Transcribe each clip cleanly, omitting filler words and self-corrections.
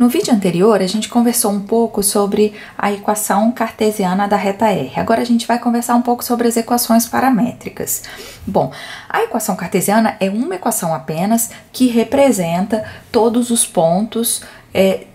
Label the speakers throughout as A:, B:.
A: No vídeo anterior, a gente conversou um pouco sobre a equação cartesiana da reta R. Agora a gente vai conversar um pouco sobre as equações paramétricas. Bom, a equação cartesiana é uma equação apenas que representa todos os pontos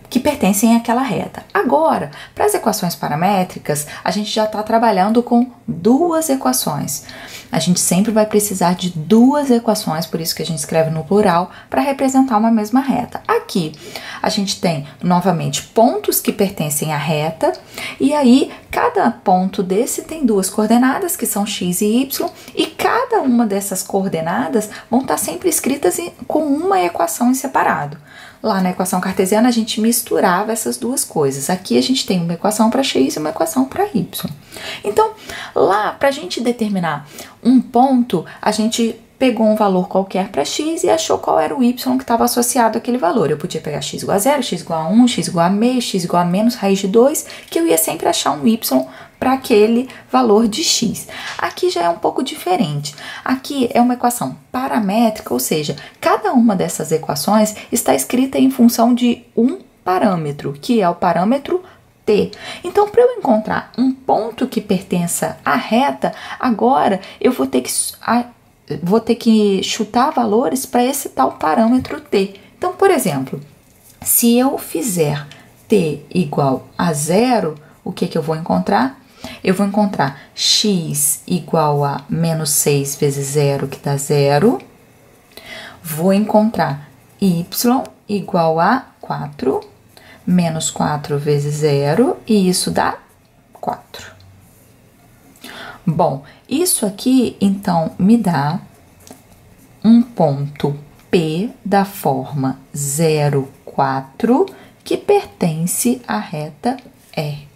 A: que pertencem àquela reta. Agora, para as equações paramétricas, a gente já está trabalhando com duas equações. A gente sempre vai precisar de duas equações, por isso que a gente escreve no plural, para representar uma mesma reta. Aqui, a gente tem, novamente, pontos que pertencem à reta, e aí, cada ponto desse tem duas coordenadas, que são x e y, e cada uma dessas coordenadas vão estar sempre escritas com uma equação em separado. Lá na equação cartesiana, a gente misturava essas duas coisas. Aqui a gente tem uma equação para x e uma equação para y. Então, lá, para a gente determinar um ponto, a gente pegou um valor qualquer para x e achou qual era o y que estava associado àquele valor. Eu podia pegar x igual a 0, x igual a 1, x igual a meio, x igual a menos raiz de 2, que eu ia sempre achar um y para aquele valor de x. Aqui já é um pouco diferente. Aqui é uma equação paramétrica, ou seja, cada uma dessas equações está escrita em função de um parâmetro, que é o parâmetro t. Então, para eu encontrar um ponto que pertença à reta, agora eu vou ter que chutar valores para esse tal parâmetro t. Então, por exemplo, se eu fizer t igual a 0, o que eu vou encontrar? Eu vou encontrar x igual a menos 6 vezes 0, que dá 0. Vou encontrar y igual a 4, menos 4 vezes 0, e isso dá 4. Bom, isso aqui, então, me dá um ponto P da forma 0, 4, que pertence à reta R.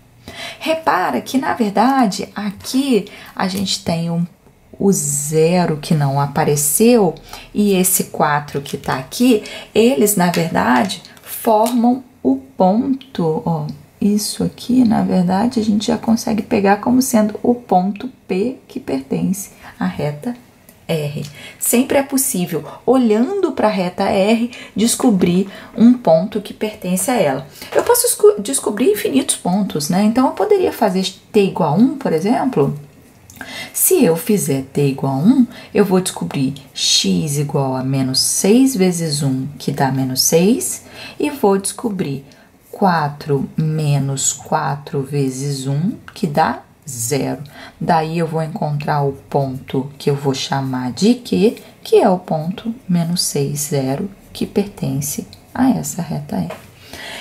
A: Repara que, na verdade, aqui a gente tem o 0 que não apareceu e esse 4 que tá aqui, eles, na verdade, formam o ponto, ó. Isso aqui, na verdade, a gente já consegue pegar como sendo o ponto P que pertence à reta R. Sempre é possível, olhando para a reta R, descobrir um ponto que pertence a ela. Eu posso descobrir infinitos pontos, né? Então, eu poderia fazer t igual a 1, por exemplo. Se eu fizer t igual a 1, eu vou descobrir x igual a menos 6 vezes 1, que dá menos 6, e vou descobrir 4 menos 4 vezes 1, que dá 0. Daí eu vou encontrar o ponto que eu vou chamar de Q, que é o ponto menos 6, 0, que pertence a essa reta R.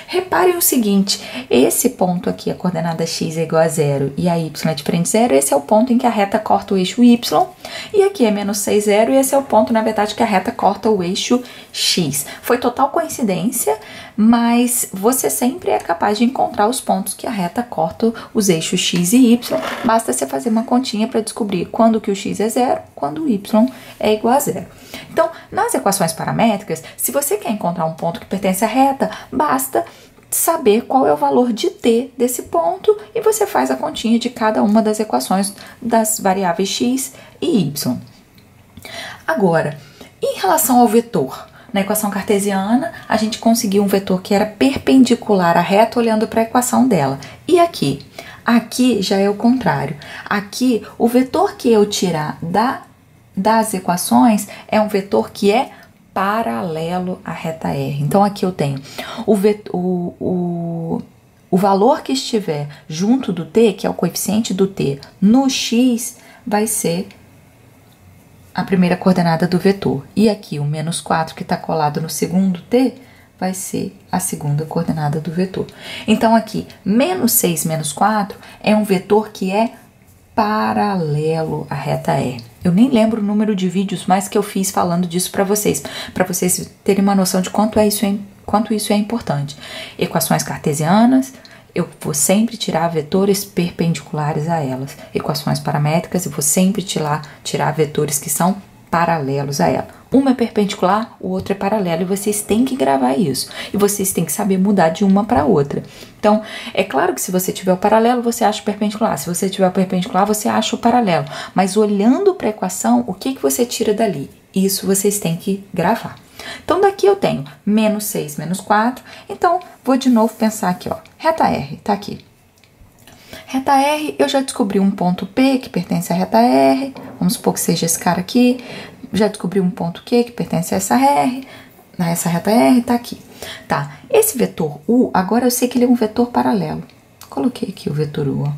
A: Reparem o seguinte, esse ponto aqui, a coordenada x é igual a 0 e a y é diferente de 0, esse é o ponto em que a reta corta o eixo y, e aqui é menos 6, 0, e esse é o ponto, na verdade, que a reta corta o eixo x. Foi total coincidência, mas você sempre é capaz de encontrar os pontos que a reta corta os eixos x e y, basta você fazer uma continha para descobrir quando que o x é 0, quando o y é igual a 0. Então, nas equações paramétricas, se você quer encontrar um ponto que pertence à reta, basta saber qual é o valor de t desse ponto e você faz a continha de cada uma das equações das variáveis x e y. Agora, em relação ao vetor, na equação cartesiana, a gente conseguiu um vetor que era perpendicular à reta olhando para a equação dela. E aqui? Aqui já é o contrário. Aqui, o vetor que eu tirar das equações é um vetor que é paralelo à reta R. Então, aqui eu tenho o valor que estiver junto do t, que é o coeficiente do t, no x, vai ser a primeira coordenada do vetor. E aqui o menos 4 que está colado no segundo t vai ser a segunda coordenada do vetor. Então, aqui, menos 6 menos 4 é um vetor que é paralelo à reta R. Eu nem lembro o número de vídeos mais que eu fiz falando disso para vocês terem uma noção de quanto isso é importante. Equações cartesianas, eu vou sempre tirar vetores perpendiculares a elas. Equações paramétricas, eu vou sempre tirar vetores que são paralelos a ela. Uma é perpendicular, o outro é paralelo, e vocês têm que gravar isso. E vocês têm que saber mudar de uma para outra. Então, é claro que se você tiver o paralelo, você acha o perpendicular. Se você tiver o perpendicular, você acha o paralelo. Mas olhando para a equação, o que você tira dali? Isso vocês têm que gravar. Então, daqui eu tenho menos 6, menos 4. Então, vou de novo pensar aqui, ó. Reta R, tá aqui. Reta R, eu já descobri um ponto P que pertence à reta R. Vamos supor que seja esse cara aqui. Já descobri um ponto Q que pertence a essa R. Essa reta R tá aqui. Tá, esse vetor U, agora eu sei que ele é um vetor paralelo. Coloquei aqui o vetor U, ó.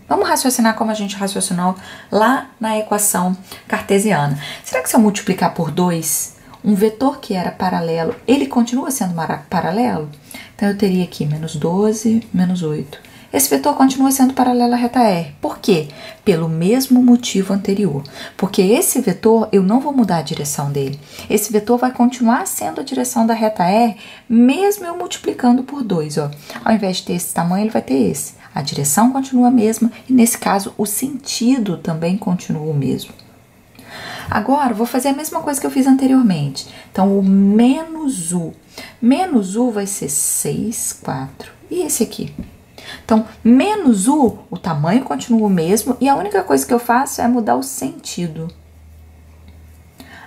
A: Vamos raciocinar como a gente raciocinou lá na equação cartesiana. Será que se eu multiplicar por 2, um vetor que era paralelo, ele continua sendo paralelo? Então, eu teria aqui menos 12, menos 8. Esse vetor continua sendo paralelo à reta R. Por quê? Pelo mesmo motivo anterior. Porque esse vetor, eu não vou mudar a direção dele. Esse vetor vai continuar sendo a direção da reta R, mesmo eu multiplicando por 2. Ó. Ao invés de ter esse tamanho, ele vai ter esse. A direção continua a mesma e, nesse caso, o sentido também continua o mesmo. Agora, vou fazer a mesma coisa que eu fiz anteriormente. Então, o menos U. Menos U vai ser 6, 4. E esse aqui? Então, menos U, o tamanho continua o mesmo e a única coisa que eu faço é mudar o sentido.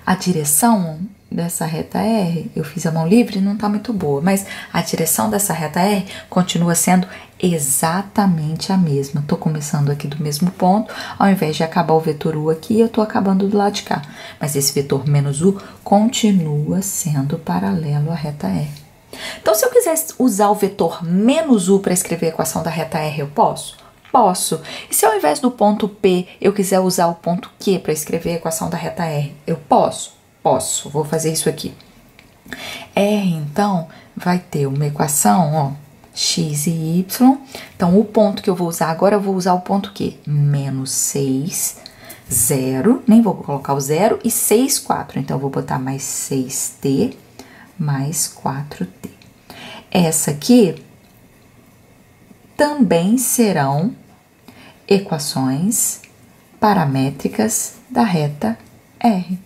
A: A direção dessa reta R, eu fiz a mão livre, não tá muito boa, mas a direção dessa reta R continua sendo exatamente a mesma. Tô começando aqui do mesmo ponto, ao invés de acabar o vetor U aqui, eu tô acabando do lado de cá. Mas esse vetor menos U continua sendo paralelo à reta R. Então, se eu quiser usar o vetor menos U para escrever a equação da reta R, eu posso? Posso. E se ao invés do ponto P, eu quiser usar o ponto Q para escrever a equação da reta R, eu posso? Posso. Vou fazer isso aqui. R, então, vai ter uma equação, ó, x e y. Então, o ponto que eu vou usar agora, eu vou usar o ponto Q. Menos 6, 0, nem vou colocar o 0, e 6, 4. Então, eu vou botar mais 6t mais 4t. Essa aqui também serão equações paramétricas da reta R.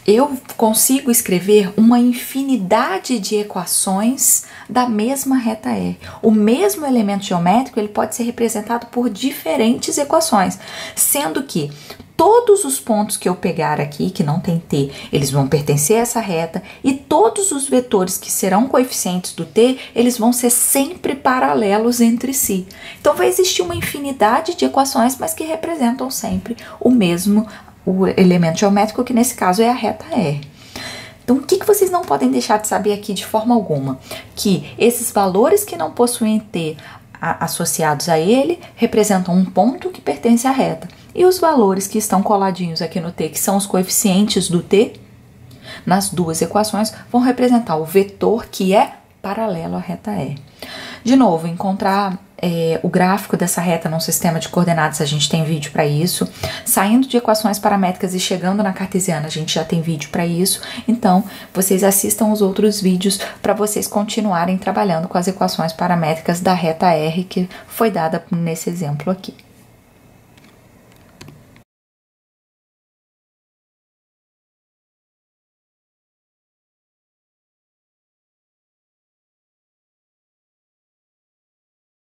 A: Eu consigo escrever uma infinidade de equações da mesma reta R. O mesmo elemento geométrico ele pode ser representado por diferentes equações, sendo que todos os pontos que eu pegar aqui, que não tem t, eles vão pertencer a essa reta, e todos os vetores que serão coeficientes do t, eles vão ser sempre paralelos entre si. Então, vai existir uma infinidade de equações, mas que representam sempre o elemento geométrico, que nesse caso é a reta R. Então, o que vocês não podem deixar de saber aqui de forma alguma? Que esses valores que não possuem t associados a ele representam um ponto que pertence à reta. E os valores que estão coladinhos aqui no t, que são os coeficientes do t, nas duas equações, vão representar o vetor que é paralelo à reta R. De novo, encontrar o gráfico dessa reta num sistema de coordenadas, a gente tem vídeo para isso. Saindo de equações paramétricas e chegando na cartesiana, a gente já tem vídeo para isso. Então, vocês assistam os outros vídeos para vocês continuarem trabalhando com as equações paramétricas da reta R que foi dada nesse exemplo aqui.